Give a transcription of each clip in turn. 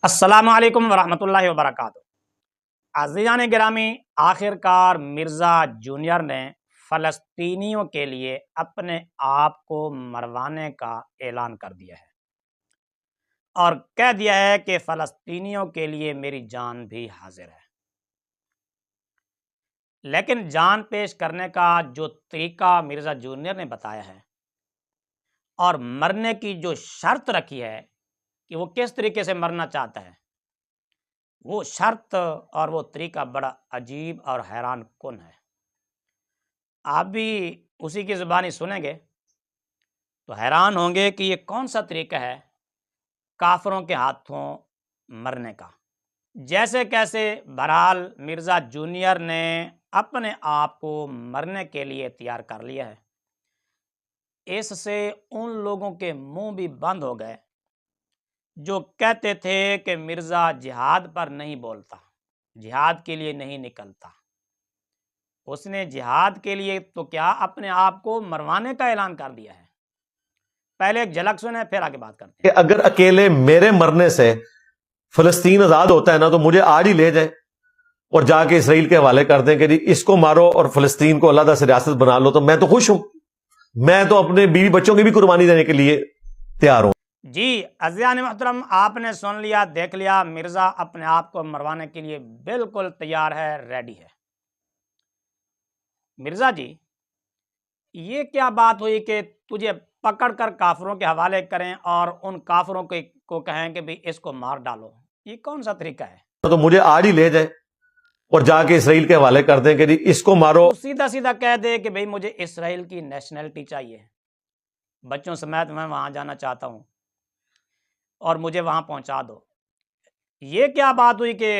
السلام علیکم ورحمۃ اللہ وبرکاتہ۔ عزیزان گرامی، آخر کار مرزا جونیئر نے فلسطینیوں کے لیے اپنے آپ کو مروانے کا اعلان کر دیا ہے اور کہہ دیا ہے کہ فلسطینیوں کے لیے میری جان بھی حاضر ہے۔ لیکن جان پیش کرنے کا جو طریقہ مرزا جونیئر نے بتایا ہے اور مرنے کی جو شرط رکھی ہے کہ وہ کس طریقے سے مرنا چاہتا ہے، وہ شرط اور وہ طریقہ بڑا عجیب اور حیران کن ہے۔ آپ بھی اسی کی زبانی سنیں گے تو حیران ہوں گے کہ یہ کون سا طریقہ ہے کافروں کے ہاتھوں مرنے کا۔ جیسے کیسے بہرحال مرزا جونیئر نے اپنے آپ کو مرنے کے لیے تیار کر لیا ہے۔ اس سے ان لوگوں کے منہ بھی بند ہو گئے جو کہتے تھے کہ مرزا جہاد پر نہیں بولتا، جہاد کے لیے نہیں نکلتا۔ اس نے جہاد کے لیے تو کیا اپنے آپ کو مروانے کا اعلان کر دیا ہے۔ پہلے ایک جھلک سنیں پھر آگے بات کرتے ہیں۔ کہ اگر اکیلے میرے مرنے سے فلسطین آزاد ہوتا ہے نا تو مجھے آج ہی لے جائیں اور جا کے اسرائیل کے حوالے کر دیں کہ جی اس کو مارو اور فلسطین کو علیحدہ سے ریاست بنا لو، تو میں تو خوش ہوں، میں تو اپنے بیوی بچوں کی بھی قربانی دینے کے لیے تیار ہوں۔ جی عزیزان محترم، آپ نے سن لیا، دیکھ لیا، مرزا اپنے آپ کو مروانے کے لیے بالکل تیار ہے، ریڈی ہے۔ مرزا جی، یہ کیا بات ہوئی کہ تجھے پکڑ کر کافروں کے حوالے کریں اور ان کافروں کو کہیں کہ بھی اس کو مار ڈالو؟ یہ کون سا طریقہ ہے؟ تو مجھے آج ہی لے جائیں اور جا کے اسرائیل کے حوالے کر دیں کہ جی اس کو مارو۔ تو سیدھا سیدھا کہہ دے کہ بھئی مجھے اسرائیل کی نیشنلٹی چاہیے، بچوں سمیت میں وہاں جانا چاہتا ہوں اور مجھے وہاں پہنچا دو۔ یہ کیا بات ہوئی کہ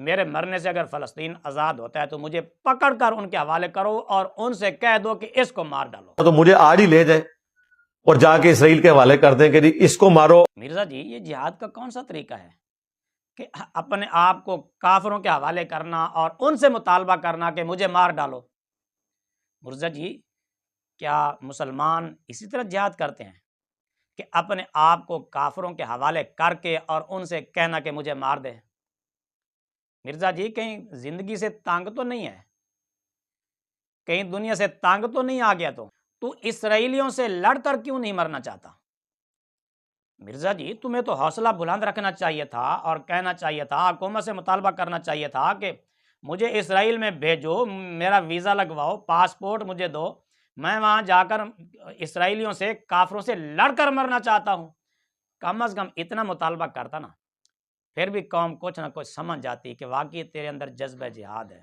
میرے مرنے سے اگر فلسطین آزاد ہوتا ہے تو مجھے پکڑ کر ان کے حوالے کرو اور ان سے کہہ دو کہ اس کو مار ڈالو؟ تو مجھے آج ہی لے جائیں اور جا کے اسرائیل کے حوالے کر دیں کہ جی اس کو مارو۔ مرزا جی، یہ جہاد کا کون سا طریقہ ہے کہ اپنے آپ کو کافروں کے حوالے کرنا اور ان سے مطالبہ کرنا کہ مجھے مار ڈالو؟ مرزا جی، کیا مسلمان اسی طرح جہاد کرتے ہیں کہ اپنے آپ کو کافروں کے حوالے کر کے اور ان سے کہنا کہ مجھے مار دے؟ مرزا جی، کہیں زندگی سے تانگ تو نہیں ہے؟ کہیں دنیا سے تانگ تو نہیں آ گیا؟ تو اسرائیلیوں سے لڑ کر کیوں نہیں مرنا چاہتا؟ مرزا جی، تمہیں تو حوصلہ بلند رکھنا چاہیے تھا اور کہنا چاہیے تھا، حکومت سے مطالبہ کرنا چاہیے تھا کہ مجھے اسرائیل میں بھیجو، میرا ویزا لگواؤ، پاسپورٹ مجھے دو، میں وہاں جا کر اسرائیلیوں سے، کافروں سے لڑ کر مرنا چاہتا ہوں۔ کم از کم اتنا مطالبہ کرتا نا، پھر بھی قوم کچھ نہ کچھ سمجھ جاتی کہ واقعی تیرے اندر جذبہ جہاد ہے۔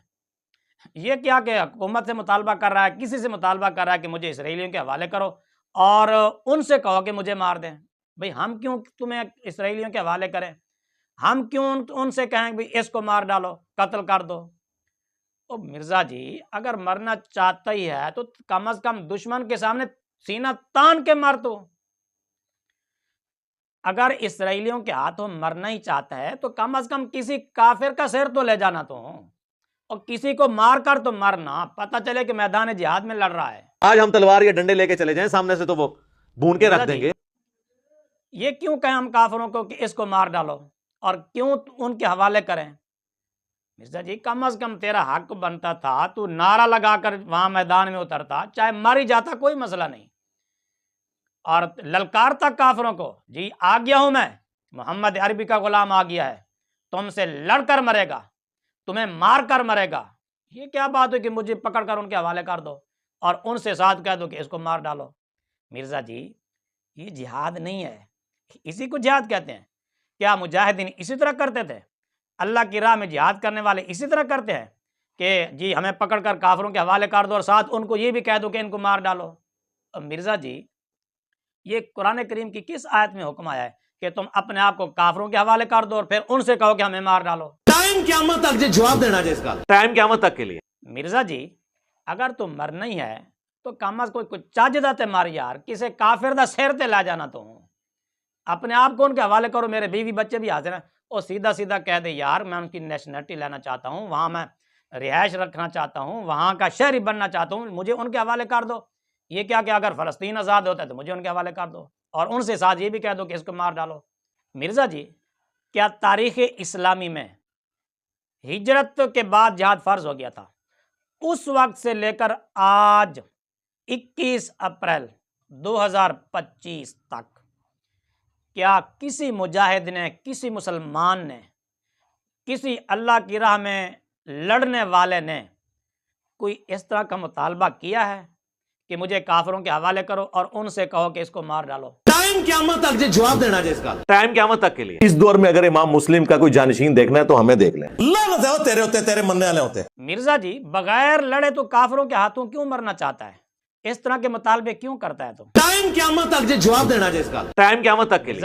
یہ کیا کہ حکومت سے مطالبہ کر رہا ہے، کسی سے مطالبہ کر رہا ہے کہ مجھے اسرائیلیوں کے حوالے کرو اور ان سے کہو کہ مجھے مار دیں؟ بھئی ہم کیوں تمہیں اسرائیلیوں کے حوالے کریں؟ ہم کیوں ان سے کہیں کہ اس کو مار ڈالو، قتل کر دو؟ تو مرزا جی، اگر مرنا چاہتا ہی ہے تو کم از کم دشمن کے سامنے سینہ تان کے مر تو۔ اگر اسرائیلیوں کے ہاتھوں مرنا ہی چاہتا ہے تو کم از کم کسی کافر کا سر تو لے جانا تو، اور کسی کو مار کر تو مرنا، پتہ چلے کہ میدان جہاد میں لڑ رہا ہے۔ آج ہم تلوار یا ڈنڈے لے کے چلے جائیں سامنے سے تو وہ بھون کے رکھ دیں گے۔ یہ کیوں کہیں ہم کافروں کو کہ اس کو مار ڈالو، اور کیوں ان کے حوالے کریں؟ مرزا جی، کم از کم تیرا حق بنتا تھا تو نعرہ لگا کر وہاں میدان میں اترتا، چاہے مر ہی جاتا، کوئی مسئلہ نہیں، اور للکارتا کافروں کو، جی آ گیا ہوں میں، محمد عربی کا غلام آ گیا ہے، تم سے لڑ کر مرے گا، تمہیں مار کر مرے گا۔ یہ کیا بات ہے کہ مجھے پکڑ کر ان کے حوالے کر دو اور ان سے ساتھ کہہ دو کہ اس کو مار ڈالو؟ مرزا جی، یہ جہاد نہیں ہے، اسی کو جہاد کہتے ہیں۔ کیا مجاہدین اسی طرح کرتے تھے؟ اللہ کی راہ میں جہاد کرنے والے اسی طرح کرتے ہیں کہ جی ہمیں پکڑ کر کافروں کے حوالے کر دو اور ساتھ ان کو یہ بھی کہہ دو کہ ان کو مار ڈالو؟ مرزا جی، یہ قرآن کریم کی کس آیت میں حکم آیا ہے کہ تم اپنے آپ کو کافروں کے حوالے کر دو اور پھر ان سے کہو کہ ہمیں مار ڈالو؟ ٹائم قیامت تک جواب دینا ہے اس کا، ٹائم قیامت تک کے لیے۔ مرزا جی، اگر تم مرنا ہی ہے تو کم از کوئی چاج دا تے مار یار، کسے کافر دا سر تے لا جانا تو، اپنے آپ کو ان کے حوالے کرو، میرے بیوی بچے بھی حاضر ہیں، اور سیدھا سیدھا کہہ دے یار میں ان کی نیشنلٹی لینا چاہتا ہوں، وہاں میں رہائش رکھنا چاہتا ہوں، وہاں کا شہری بننا چاہتا ہوں، مجھے ان کے حوالے کر دو۔ یہ کیا کہ اگر فلسطین آزاد ہوتا ہے تو مجھے ان کے حوالے کر دو، اور ان سے ساتھ یہ بھی کہہ دو کہ اس کو مار ڈالو۔ مرزا جی، کیا تاریخ اسلامی میں ہجرت کے بعد جہاد فرض ہو گیا تھا، اس وقت سے لے کر آج 21 اپریل 2025 تک کیا کسی مجاہد نے، کسی مسلمان نے، کسی اللہ کی راہ میں لڑنے والے نے کوئی اس طرح کا مطالبہ کیا ہے کہ مجھے کافروں کے حوالے کرو اور ان سے کہو کہ اس کو مار ڈالو؟ ٹائم قیامت تک جواب دینا جس کا ٹائم قیامت تک کے لیے اس دور میں اگر امام مسلم کا کوئی جانشین دیکھنا ہے تو ہمیں دیکھ لیں. لعنت ہے تیرے ہوتے، تیرے مننے والے ہوتے. مرزا جی بغیر لڑے تو کافروں کے ہاتھوں کیوں مرنا چاہتا ہے؟ اس طرح کے مطالبے کیوں کرتا ہے؟ تو ٹائم قیامت تک جواب دینا جس کا ٹائم قیامت تک کے لیے